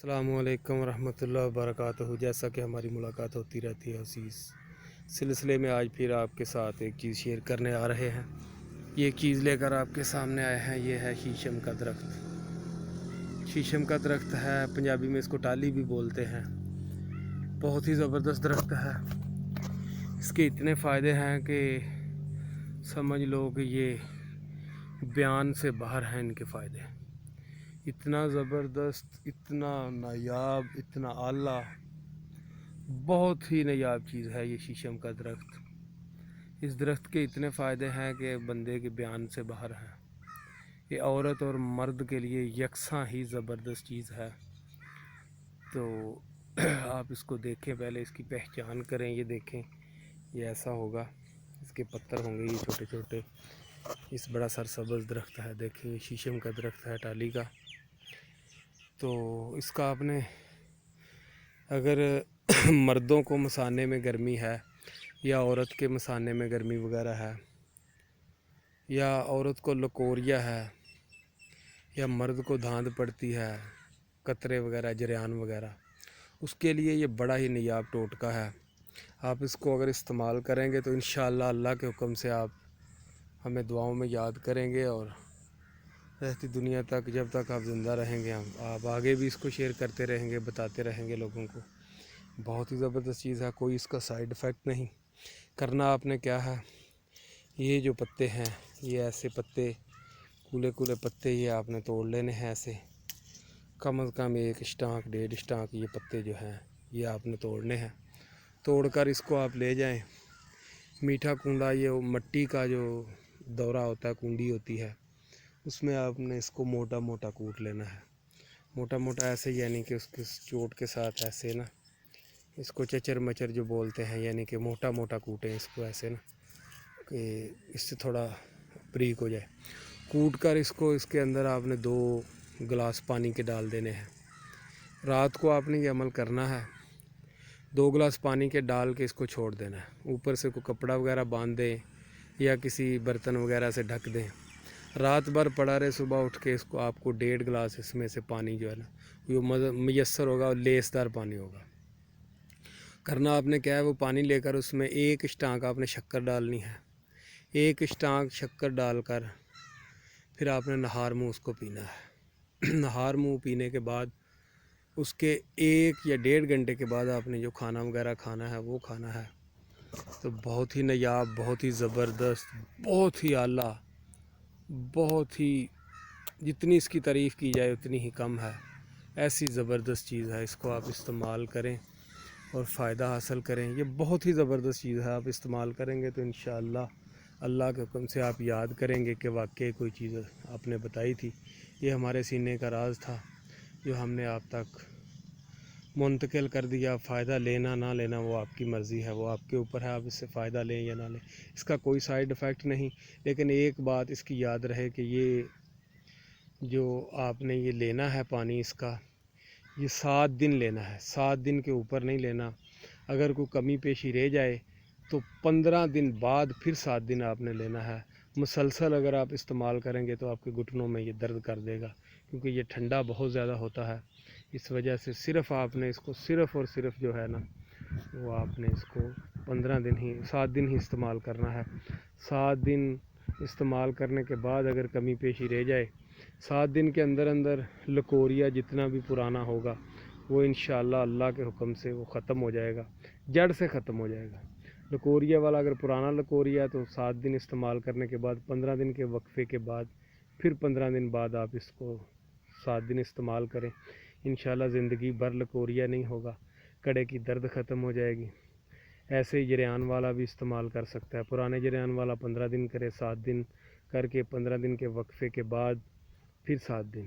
السلام علیکم ورحمۃ اللہ وبرکاتہ۔ جیسا کہ ہماری ملاقات ہوتی رہتی ہے اسی سلسلے میں آج پھر آپ کے ساتھ ایک چیز شیئر کرنے آ رہے ہیں۔ یہ چیز لے کر آپ کے سامنے آئے ہیں، یہ ہے شیشم کا درخت۔ شیشم کا درخت ہے، پنجابی میں اس کو ٹالی بھی بولتے ہیں۔ بہت ہی زبردست درخت ہے۔ اس کے اتنے فائدے ہیں کہ سمجھ لو کہ یہ بیان سے باہر ہیں ان کے فائدے۔ اتنا زبردست، اتنا نایاب، اتنا اعلیٰ، بہت ہی نایاب چیز ہے یہ شیشم کا درخت۔ اس درخت کے اتنے فائدے ہیں کہ بندے کے بیان سے باہر ہیں۔ یہ عورت اور مرد کے لیے یکساں ہی زبردست چیز ہے۔ تو آپ اس کو دیکھیں، پہلے اس کی پہچان کریں۔ یہ دیکھیں، یہ ایسا ہوگا، اس کے پتر ہوں گے یہ چھوٹے چھوٹے۔ اس بڑا سرسبز درخت ہے، دیکھیں یہ شیشم کا درخت ہے ٹالی کا۔ تو اس کا آپ نے اگر مردوں کو مسانے میں گرمی ہے، یا عورت کے مسانے میں گرمی وغیرہ ہے، یا عورت کو لکوریا ہے، یا مرد کو دھاند پڑتی ہے، قطرے وغیرہ، جریان وغیرہ، اس کے لیے یہ بڑا ہی نایاب ٹوٹکا ہے۔ آپ اس کو اگر استعمال کریں گے تو انشاءاللہ اللہ کے حکم سے آپ ہمیں دعاؤں میں یاد کریں گے، اور رہتی دنیا تک، جب تک آپ زندہ رہیں گے، آپ آگے بھی اس کو شیئر کرتے رہیں گے، بتاتے رہیں گے لوگوں کو۔ بہت ہی زبردست چیز ہے، کوئی اس کا سائیڈ ایفیکٹ نہیں۔ کرنا آپ نے کیا ہے، یہ جو پتے ہیں، یہ ایسے پتے، کولے کولے پتے، یہ آپ نے توڑ لینے ہیں ایسے۔ کم از کم 1 اسٹانک 1.5 اسٹانک یہ پتے جو ہیں یہ آپ نے توڑنے ہیں۔ توڑ کر اس کو آپ لے جائیں، میٹھا کنڈا، یہ مٹی کا جو دورہ ہوتا ہے، کنڈی ہوتی ہے، اس میں آپ نے اس کو موٹا موٹا کوٹ لینا ہے۔ موٹا موٹا ایسے، یعنی کہ اس کے چوٹ کے ساتھ ایسے نا، اس کو چچر مچر جو بولتے ہیں، یعنی کہ موٹا موٹا کوٹیں اس کو ایسے نا، کہ اس سے تھوڑا بریک ہو جائے۔ کوٹ کر اس کو، اس کے اندر آپ نے 2 گلاس پانی کے ڈال دینے ہیں۔ رات کو آپ نے یہ عمل کرنا ہے، 2 گلاس پانی کے ڈال کے اس کو چھوڑ دینا ہے۔ اوپر سے کوئی کپڑا وغیرہ باندھ دیں، یا کسی برتن وغیرہ سے ڈھک دیں، رات بھر پڑا رہے۔ صبح اٹھ کے اس کو آپ کو 1.5 گلاس اس میں سے پانی جو ہے نا، وہ میسر ہوگا، اور لیس دار پانی ہوگا۔ کرنا آپ نے کیا ہے، وہ پانی لے کر اس میں 1 اسٹانک آپ نے شکر ڈالنی ہے۔ 1 اسٹانک شکر ڈال کر پھر آپ نے نہار منہ اس کو پینا ہے۔ نہار منہ پینے کے بعد اس کے 1 یا 1.5 گھنٹے کے بعد آپ نے جو کھانا وغیرہ کھانا ہے وہ کھانا ہے۔ تو بہت ہی نایاب، بہت ہی زبردست، بہت ہی اعلیٰ، بہت ہی، جتنی اس کی تعریف کی جائے اتنی ہی کم ہے۔ ایسی زبردست چیز ہے، اس کو آپ استعمال کریں اور فائدہ حاصل کریں۔ یہ بہت ہی زبردست چیز ہے، آپ استعمال کریں گے تو انشاءاللہ اللہ کے حکم سے آپ یاد کریں گے کہ واقعی کوئی چیز آپ نے بتائی تھی۔ یہ ہمارے سینے کا راز تھا جو ہم نے آپ تک منتقل کر دیا۔ فائدہ لینا نہ لینا وہ آپ کی مرضی ہے، وہ آپ کے اوپر ہے، آپ اس سے فائدہ لیں یا نہ لیں۔ اس کا کوئی سائیڈ ایفیکٹ نہیں، لیکن ایک بات اس کی یاد رہے کہ یہ جو آپ نے یہ لینا ہے پانی، اس کا یہ 7 دن لینا ہے، 7 دن کے اوپر نہیں لینا۔ اگر کوئی کمی پیشی رہ جائے تو 15 دن بعد پھر 7 دن آپ نے لینا ہے۔ مسلسل اگر آپ استعمال کریں گے تو آپ کے گھٹنوں میں یہ درد کر دے گا، کیونکہ یہ ٹھنڈا بہت زیادہ ہوتا ہے۔ اس وجہ سے صرف آپ نے اس کو صرف اور صرف جو ہے نا، وہ آپ نے اس کو 7 دن ہی استعمال کرنا ہے۔ 7 دن استعمال کرنے کے بعد اگر کمی پیشی رہ جائے، 7 دن کے اندر اندر لکوریا جتنا بھی پرانا ہوگا وہ انشاءاللہ اللہ کے حکم سے وہ ختم ہو جائے گا، جڑ سے ختم ہو جائے گا۔ لکوریا والا اگر پرانا لکوریا ہے تو 7 دن استعمال کرنے کے بعد 15 دن کے وقفے کے بعد پھر 15 دن بعد آپ اس کو 7 دن استعمال کریں، انشاءاللہ زندگی بھر لکوریا نہیں ہوگا، کڑے کی درد ختم ہو جائے گی۔ ایسے ہی جریان والا بھی استعمال کر سکتا ہے۔ پرانے جریان والا 15 دن کرے، 7 دن کر کے 15 دن کے وقفے کے بعد پھر 7 دن۔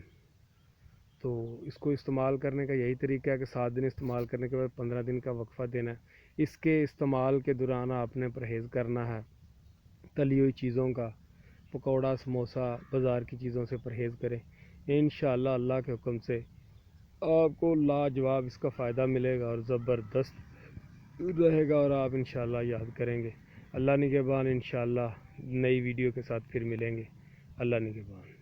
تو اس کو استعمال کرنے کا یہی طریقہ ہے کہ 7 دن استعمال کرنے کے بعد 15 دن کا وقفہ دینا ہے۔ اس کے استعمال کے دوران آپ نے پرہیز کرنا ہے تلی ہوئی چیزوں کا، پکوڑا، سموسا، بازار کی چیزوں سے پرہیز کریں۔ انشاءاللہ اللہ کے حکم سے آپ کو لاجواب اس کا فائدہ ملے گا اور زبردست رہے گا، اور آپ انشاءاللہ یاد کریں گے۔ اللہ نگہبان، انشاءاللہ نئی ویڈیو کے ساتھ پھر ملیں گے۔ اللہ نگہبان۔